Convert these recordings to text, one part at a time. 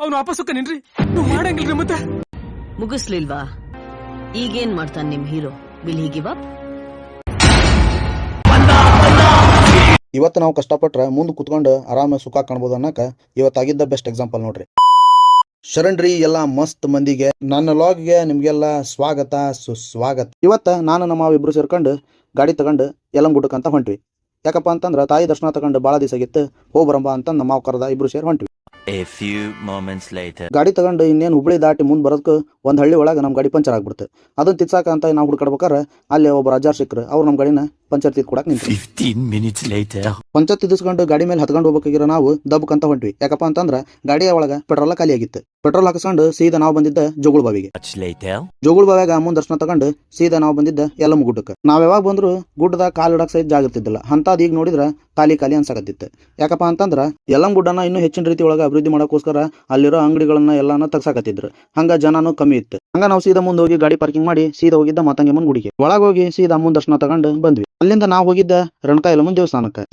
ಅವ್ನು ವಾಪಸ್ ನಿನ್ರಿ ನೀವು ಮಾಡಂಗಿಲ್ರಿ ಮತ್ತೆ ಮುಗಿಸ್ಲಿಲ್ವಾ? ಈಗೇನ್ ಮಾಡ್ತಾನೆ ನಿಮ್ hero? Will he give up? ಇವತ್ತು ನಾವು ಕಷ್ಟಪಟ್ರೆ ಮುಂದೆ ಕುತ್ಕೊಂಡು ಆರಾಮ ಸುಖ ಕಾಣ್ಬೋದು ಅನ್ನಕ ಇವತ್ತಾಗಿದ್ದ ಬೆಸ್ಟ್ ಎಕ್ಸಾಂಪಲ್ ನೋಡ್ರಿ. ಶರಣ್ರಿ ಎಲ್ಲ ಮಸ್ತ್ ಮಂದಿಗೆ ನನ್ನ ಲಾಗ್ಗೆ ನಿಮ್ಗೆಲ್ಲ ಸ್ವಾಗತ ಸುಸ್ವಾಗತ. ಇವತ್ತು ನಾನು ನಮ್ಮ ಇಬ್ರು ಸೇರ್ಕೊಂಡು ಗಾಡಿ ತಗೊಂಡು ಯಲಂಗುಡ್ಡಕ್ಕೆ ಅಂತ ಹೊಂಟ್ವಿ. ಯಾಕಪ್ಪ ಅಂತಂದ್ರೆ ತಾಯಿ ದರ್ಶನ ತಗೊಂಡು ಭಾಳ ದಿವಸ ಆಗಿತ್ತು, ಹೋಗ್ಬರಂಬ ಅಂತ ನಮ್ಮ ಕರೆದ ಇಬ್ರು ಸೇರಿ ಹೊಂಟ್ವಿ. A few moments later. ಗಾಡಿ ತಗೊಂಡು ಇನ್ನೇನು ಹುಬ್ಳಿ ದಾಟಿ ಮುಂದೆ ಬರೋದಕ್ಕೆ ಒಂದು ಹಳ್ಳಿ ಒಳಗೆ ನಮ್ಮ ಗಾಡಿ ಪಂಚರ್ ಆಗ್ಬಿಡ್ತು. ಅದನ್ನ ತಿರ್ಸಾಕ ಅಂತ ನಾವು ಹುಡ್ಕಾಡ್ಬೇಕಾರೆ ಅಲ್ಲಿ ಒಬ್ಬರು ಅಜ್ಜಾರ್ ಸಿಕ್ಕರು. ಅವ್ರು ನಮ್ಮ ಗಾಡಿನ ಪಂಚರ್ ತಿದ್ ಕೊಡಕ್ಕೆ ನಿಂತು. 15 minutes later. ಪಂಚರ್ ತಿದ್ದಿಸ್ಕೊಂಡು ಗಾಡಿ ಮೇಲೆ ಹತ್ಕೊಂಡು ಹೋಗ್ಬೇಕಾಗಿರೋ ನಾವು ದಬ್ಬಕ್ಕಂತ ಹೊಂಟ್ವಿ. ಯಾಕಪ್ಪ ಅಂತಂದ್ರೆ ಗಾಡಿಯ ಒಳಗೆ ಪೆಟ್ರೋಲ್ ಖಾಲಿ ಆಗಿತ್ತು. ಪೆಟ್ರೋಲ್ ಹಾಕಿಸ್ಕೊಂಡು ಸೀದಾ ನಾವು ಬಂದಿದ್ದ ಜೋಗುಳ ಬಾವಿಗೆ. Much later. ಜೋಗುಳ ಬಾವಿಯಾಗ ಅಮ್ಮನ ದರ್ಶನ ತಗೊಂಡು ಸೀದಾ ನಾವು ಬಂದಿದ್ದ ಯಲ್ಲಮ್ಮ ಗುಡ್ಡಕ್ಕೆ. ನಾವ್ ಯಾವಾಗ ಬಂದ್ರು ಗುಡ್ಡದಾಗ ಕಾಲು ಇಡಕ್ ಸಹಿತ ಜಾಗ ಇರ್ತಿದ್ದಿಲ್ಲ. ಅಂತದ್ ಈಗ ನೋಡಿದ್ರ ಖಾಲಿ ಖಾಲಿ ಅನ್ಸಕತ್ತಿತ್ತು. ಯಾಕಪ್ಪ ಅಂತಂದ್ರ ಯಲ್ಲಮ್ಮ ಗುಡ್ಡನ ಇನ್ನೂ ಹೆಚ್ಚಿನ ರೀತಿ ಒಳಗೆ ಅಭಿವೃದ್ಧಿ ಮಾಡೋಕ್ಕೋಸ್ಕರ ಅಲ್ಲಿರೋ ಅಂಗಡಿಗಳನ್ನ ಎಲ್ಲಾನು ತಗ್ಸಾಕತ್ತಿದ್ರು. ಹಂಗ ಜನನು ಕಮ್ಮಿ ಇತ್ತು. ಹಂಗ ನಾವು ಸೀದಾ ಮುಂದೆ ಹೋಗಿ ಗಾಡಿ ಪಾರ್ಕಿಂಗ್ ಮಾಡಿ ಸೀದಾ ಹೋಗಿದ್ದ ಮಾತಂಗಮ್ಮನ ಗುಡಿಗೆ. ಒಳಗೆ ಹೋಗಿ ಸೀದಾ ಅಮ್ಮನ ದರ್ಶನ ತಗೊಂಡು ಬಂದ್ವಿ. ಅಲ್ಲಿಂದ ನಾವು ಹೋಗಿದ್ದ ರಣಕಾ ಯಲ್ಲಮ್ಮನ ದೇವಸ್ಥಾನಕ್ಕೆ.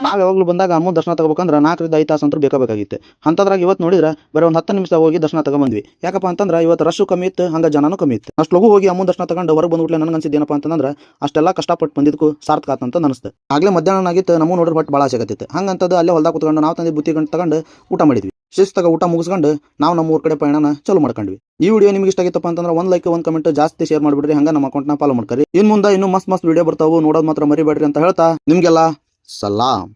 ನಾವ್ ಯಾವಾಗ್ಲೂ ಬಂದಾಗ ಅಮ್ಮನ ದರ್ಶನ ತಗೋಬೇಕಂದ್ರೆ 4 ರಿಂದ 5 ತಾಸು ಅಂತೂ ಬೇಕಾಗಿತ್ತು. ಅಂತದ್ರಾಗ ಇವತ್ತು ನೋಡಿದ್ರೆ ಬರೀ ಒಂದು 10 ನಿಮಿಷ ಹೋಗಿ ದರ್ಶನ ತಗೊಂಡ್ಬಂದ್ವಿ. ಯಾಕಪ್ಪ ಅಂತಂದ್ರೆ ಇವತ್ತು ರಶ್ ಕಮ್ಮಿ ಇತ್ತು, ಹಂಗ ಜನನೂ ಕಮ್ಮಿ ಇತ್ತು. ಅಷ್ಟು ಲಗು ಹೋಗಿ ಅಮ್ಮನ ದರ್ಶನ ತಗೊಂಡು ಹೊರಗೆ ಬಂದ್ಬಿಟ್ಲೆ ನನಗೆ ಅನ್ಸಿದ್ದು ಏನಪ್ಪ ಅಂತಂದ್ರೆ ಅಷ್ಟೆಲ್ಲ ಕಷ್ಟಪಟ್ಟು ಬಂದಿದ್ದಕ್ಕೂ ಸಾರ್ಥಕ ಅಂತ ಅನಿಸ್ತು. ಆಗ್ಲೇ ಮಧ್ಯಾಹ್ನ ಆಗಿತ್ತು, ನಮಗೂ ನೋಡ್ರಿ ಬಟ್ ಭಾಳ ಸಿಗತ್ತಿತ್ತು. ಹಂಗಂತದ್ದು ಅಲ್ಲೇ ಹೊಲ್ದಾಗ ಕುತ್ಕೊಂಡು ನಾವು ತಂದೆ ಬುತ್ತಿ ಗಂಟು ತಗೊಂಡು ಊಟ ಮಾಡಿದ್ವಿ. ಶಿಸ್ತಾಗ ಊಟ ಮುಗಿಸ್ಕೊಂಡು ನಾವು ನಮ್ಮ ಊರ್ ಕಡೆ ಪಯಣನ ಚಾಲೂ ಮಾಡ್ಕೊಂಡ್ವಿ. ಈ ವಿಡಿಯೋ ನಿಮ್ಗೆ ಇಷ್ಟ ಆಗಿತ್ತಪ್ಪ ಅಂತಂದ್ರೆ ಒಂದು ಲೈಕ್ ಒಂದು ಕಮೆಂಟ್ ಜಾಸ್ತಿ ಶೇರ್ ಮಾಡಿಬಿಡ್ರಿ. ಹಂಗ ನಮ್ಮ ಅಕೌಂಟ್ನ ಫಾಲೋ ಮಾಡ್ಕರಿ. ಇನ್ನು ಮುಂದೆ ಇನ್ನೂ ಮಸ್ತ್ ವಿಡಿಯೋ ಬರ್ತಾವು, ನೋಡೋದು ಮಾತ್ರ ಮರಿಬೇಡ್ರಿ ಅಂತ ಹೇಳ್ತಾ ನಿಮ್ಗೆಲ್ಲ ಸಲಾಮ್.